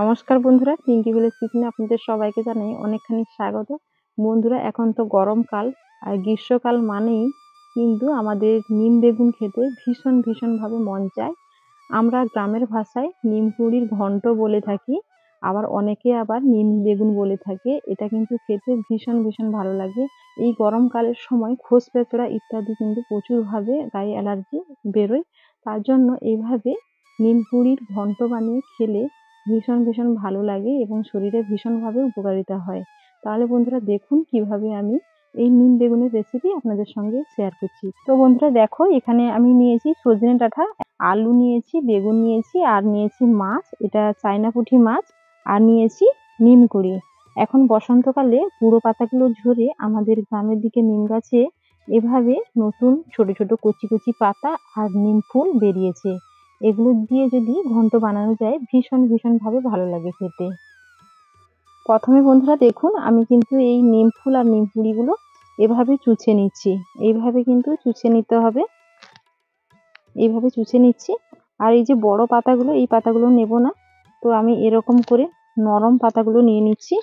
নমস্কার বন্ধুরা, পিঙ্কি ভিলেজ কিচেনে আপনাদের সবাইকে জানাই অনেকখানি স্বাগত। বন্ধুরা, এখন তো গরমকাল, আর গ্রীষ্মকাল মানেই কিন্তু আমাদের নিম বেগুন খেতে ভীষণ ভাবে মন চায়। আমরা গ্রামের ভাষায় নিম কুড়ির ঘন্ট বলে থাকি, আবার অনেকে আবার নিম বেগুন বলে থাকে। এটা কিন্তু খেতে ভীষণ ভালো লাগে। এই গরমকালের সময় খোস পেঁচড়া ইত্যাদি কিন্তু প্রচুর ভাবে গায়ে অ্যালার্জি বেরোয়। তার জন্য এইভাবে নিম কুড়ির ঘন্ট বানিয়ে খেলে ভীষণ ভালো লাগে এবং শরীরে ভীষণভাবে উপকারিতা হয়। তাহলে বন্ধুরা দেখুন কিভাবে আমি এই নিম বেগুনের রেসিপি আপনাদের সঙ্গে শেয়ার করছি। তো বন্ধুরা দেখো, এখানে আমি নিয়েছি সজনে ডাঁটা, আলু নিয়েছি, বেগুন নিয়েছি, আর নিয়েছি মাছ, এটা চায়না পুঁটি মাছ, আর নিয়েছি নিম কুড়ি। এখন বসন্তকালে পুরো পাতাগুলো ঝরে আমাদের গ্রামের দিকে নিম গাছে এভাবে নতুন ছোট কচি পাতা আর নিম ফুল বেরিয়েছে। এগুলো দিয়ে যদি ঘন্ট বানানো যায় ভীষণ ভাবে ভালো লাগে খেতে। প্রথমে বন্ধুরা দেখুন, আমি কিন্তু এই নিম ফুল আর নিম পুড়িগুলো এভাবে চুছে নিচ্ছি। এইভাবে কিন্তু চুছে নিতে হবে, এইভাবে চুছে নিচ্ছি। আর এই যে বড় পাতাগুলো, এই পাতাগুলো নেব না, তো আমি এরকম করে নরম পাতাগুলো নিয়ে নিচ্ছি।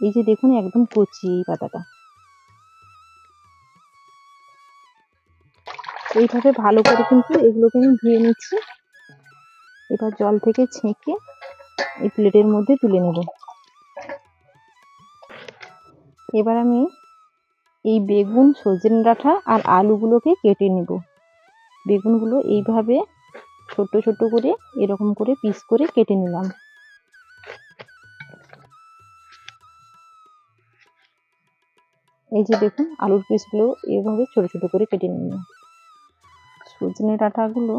এই যে দেখুন, একদম কচি এই পাতাটা। এইভাবে ভালো করে কিন্তু এগুলোকে আমি ধুয়ে নিচ্ছি। এবার জল থেকে ছেঁকে এই প্লেটের মধ্যে তুলে নেব। এবার আমি এই বেগুন, সজনে ডাঁটা আর আলুগুলোকে কেটে নেব। বেগুনগুলো এইভাবে ছোট করে এরকম করে পিস করে কেটে নিলাম। এই যে দেখুন, আলুর পিসগুলো এইভাবে ছোট করে কেটে নিলাম। সজনে ডাঁটাগুলো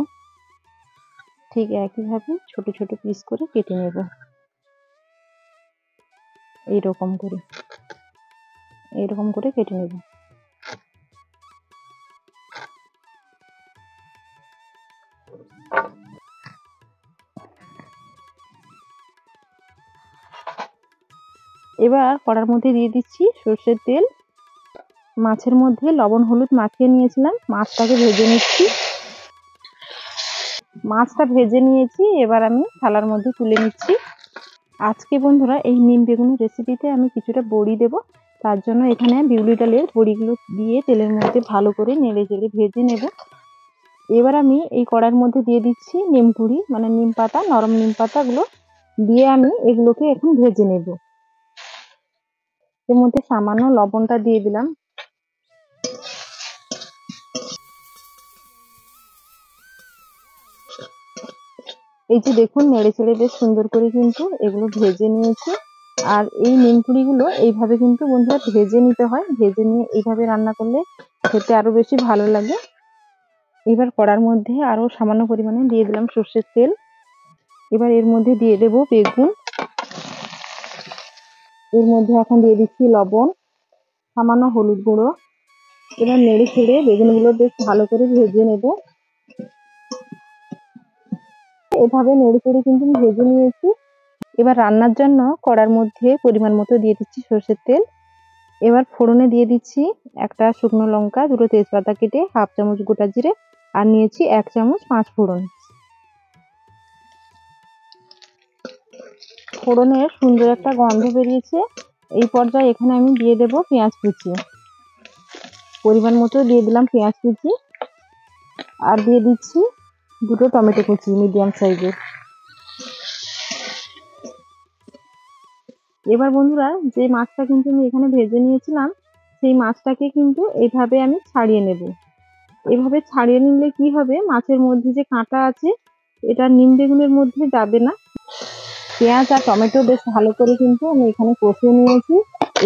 ঠিক একইভাবে ছোট পিস করে কেটে নেব, এইরকম করে কেটে নেব। এবার কড়ার মধ্যে দিয়ে দিচ্ছি সর্ষের তেল। মাছের মধ্যে লবণ হলুদ মাখিয়ে নিয়েছিলাম, মাছটাকে ভেজে নিচ্ছি। মাছটা ভেজে নিয়েছি, এবার আমি থালার মধ্যে তুলে নিচ্ছি। আজকে বন্ধুরা এই নিম বেগুনের রেসিপিতে আমি কিছুটা বড়ি দেব। তার জন্য এখানে বিউলি ডালের বড়িগুলো দিয়ে তেলের মধ্যে ভালো করে নেড়ে ভেজে নেব। এবার আমি এই কড়াইয়ের মধ্যে দিয়ে দিচ্ছি নিম কুড়ি, মানে নিম পাতা, নরম নিম পাতাগুলো দিয়ে আমি এগুলোকে এখন ভেজে নেব। এর মধ্যে সামান্য লবণটা দিয়ে দিলাম। এই যে দেখুন, নেড়ে চেড়ে বেশ সুন্দর করে কিন্তু এগুলো ভেজে নিয়েছি। আর এই নিম কুড়িগুলো এইভাবে কিন্তু বন্ধুরা ভেজে নিতে হয়। ভেজে নিয়ে এইভাবে রান্না করলে খেতে আরো বেশি ভালো লাগে। এবার কড়ার মধ্যে আরো সামান্য পরিমাণে দিয়ে দিলাম সর্ষের তেল। এবার এর মধ্যে দিয়ে দেব বেগুন। এর মধ্যে এখন দিয়ে দিচ্ছি লবণ, সামান্য হলুদ গুঁড়ো। এবার নেড়ে ছেড়ে বেগুনগুলো বেশ ভালো করে ভেজে নেব। এভাবে নেড়ে চেড়ে কিন্তু ভেজে নিয়েছি। এবার রান্নার জন্য কড়ার মধ্যে পরিমাণ মতো দিয়ে দিচ্ছি সর্ষের তেল। এবার ফোড়নে দিয়ে দিচ্ছি একটা শুকনো লঙ্কা, দুটো তেজপাতা কেটে, হাফ চামচ গোটা জিরে, আর নিয়েছি 1 চামচ 5 ফোড়ন। ফোড়নের সুন্দর একটা গন্ধ বেরিয়েছে। এই পর্যায়ে এখানে আমি দিয়ে দেব পেঁয়াজ কুচি। পরিমাণ মতো দিয়ে দিলাম পেঁয়াজ কুচি, আর দিয়ে দিচ্ছি দুটো টমেটো কুচি মিডিয়াম সাইজের। এবার বন্ধুরা, যে মাছটা কিন্তু আমি এখানে ভেজে নিয়েছিলাম, সেই মাছটাকে কিন্তু এইভাবে আমি ছাড়িয়ে নেব। এভাবে ছাড়িয়ে নিলে কি হবে, মাছের মধ্যে যে কাঁটা আছে এটা নিম বেগুনের মধ্যে যাবে না। পেঁয়াজ আর টমেটো বেশ ভালো করে কিন্তু আমি এখানে কষিয়ে নিয়েছি।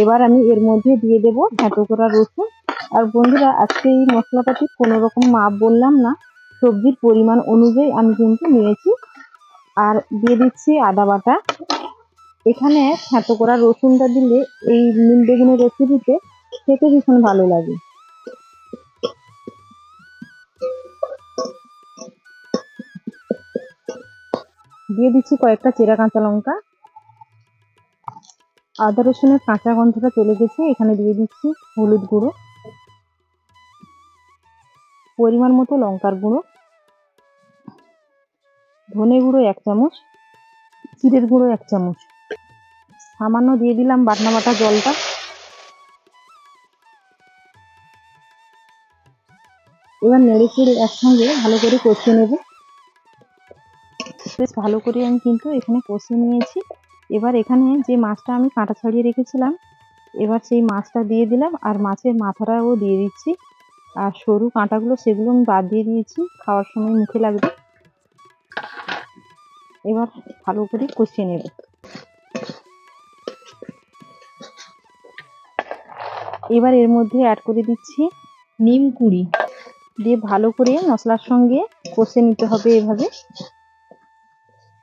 এবার আমি এর মধ্যে দিয়ে দেব থেঁতো করা রসুন। আর বন্ধুরা, আজকে এই মশলাপাতি কোনো রকম মাপ বললাম না, সবজির পরিমাণ অনুযায়ী আমি কিন্তু নিয়েছি। আর দিয়ে দিচ্ছি আদা বাটা। এখানে থেঁতো করা রসুনটা দিলে এই নিম বেগুনের রেসিপিতে খেতে ভীষণ ভালো লাগে। দিয়ে দিচ্ছি কয়েকটা চেরা কাঁচা লঙ্কা। আদা রসুনের কাঁচা গন্ধটা চলে গেছে। এখানে দিয়ে দিচ্ছি হলুদ গুঁড়ো, পরিমাণ মতো লঙ্কার গুঁড়ো, ধনে গুঁড়ো 1 চামচ, জিরের গুঁড়ো 1 চামচ, সামান্য দিয়ে দিলাম বাটনা বাটা জলটা। এবার নেড়ে চেড়ে একসঙ্গে ভালো করে কষিয়ে নেব। বেশ ভালো করে আমি কিন্তু এখানে কষিয়ে নিয়েছি। এবার এখানে যে মাছটা আমি কাঁটা ছাড়িয়ে রেখেছিলাম, এবার সেই মাছটা দিয়ে দিলাম আর মাছের মাথাটাও দিয়ে দিচ্ছি। আর সরু কাঁটাগুলো সেগুলো আমি বাদ দিয়ে দিয়েছি, খাওয়ার সময় মুখে লাগবে। এবার ভালো করে কষিয়ে নেব। এবার এর মধ্যে অ্যাড করে দিচ্ছি নিম কুড়ি, দিয়ে ভালো করে মশলার সঙ্গে কষে নিতে হবে। এভাবে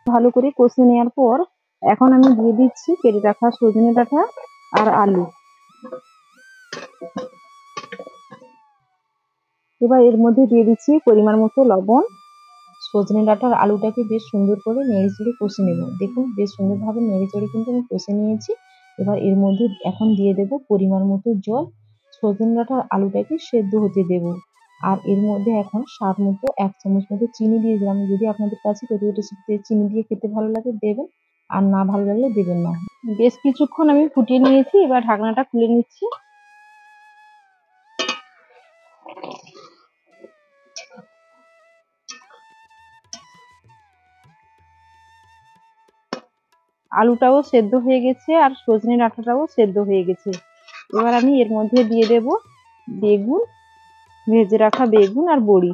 ভালো করে কষে নেওয়ার পর এখন আমি দিয়ে দিচ্ছি কেটে রাখা সজনে ডাঁটা আর আলু। এবার এর মধ্যে দিয়ে দিচ্ছি পরিমাণ মতো লবণ। সজনে ডাঁটার আলুটাকে বেশ সুন্দর করে নেড়ে চেড়ে কষে নেব। দেখুন বেশ সুন্দরভাবে নেড়ে চেড়ে কিন্তু আমি কষে নিয়েছি। এবার এর মধ্যে এখন দিয়ে দেব পরিমাণ মতো জল। সজনে ডাঁটার আলুটাকে সেদ্ধ হতে দেব। আর এর মধ্যে এখন স্বাদ মতো 1 চামচ মতো চিনি দিয়ে দিলাম। যদি আপনাদের কাছে তেঁতুল রেসিপিতে চিনি দিয়ে খেতে ভালো লাগে দেবেন, আর না ভালো লাগলে দেবেন না। বেশ কিছুক্ষণ আমি ফুটিয়ে নিয়েছি, এবার ঢাকনাটা খুলে নিচ্ছি। আলুটাও সেদ্ধ হয়ে গেছে আর সজনে ডাঁটাটাও সেদ্ধ হয়ে গেছে। এবার আমি এর মধ্যে দিয়ে দেব বেগুন, ভেজে রাখা বেগুন আর বড়ি।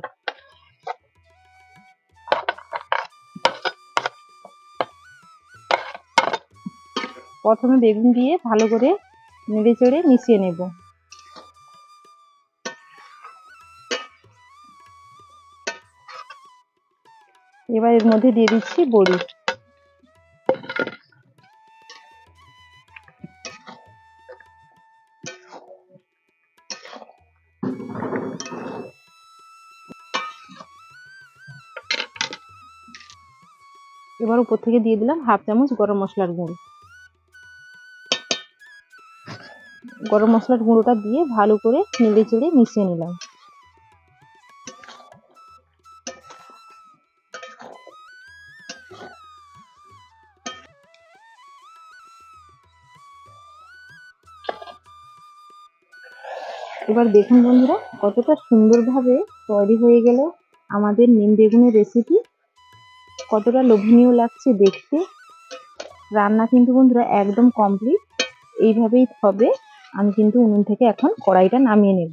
প্রথমে বেগুন দিয়ে ভালো করে নেড়ে চেড়ে মিশিয়ে নেব। এবার এর মধ্যে দিয়ে দিচ্ছি বড়ি। এবার উপর থেকে দিয়ে দিলাম 1/2 চামচ গরম মশলার গুঁড়ো। গরম মশলার গুঁড়োটা দিয়ে ভালো করে নেড়ে চেড়ে মিশিয়ে নিলাম। এবার দেখুন বন্ধুরা, কতটা সুন্দরভাবে তৈরি হয়ে গেল আমাদের নিম বেগুনের রেসিপি। কতটা লোভনীয় লাগছে দেখতে। রান্না কিন্তু বন্ধুরা একদম কমপ্লিট। এইভাবেই হবে। আমি কিন্তু উনুন থেকে এখন কড়াইটা নামিয়ে নেব।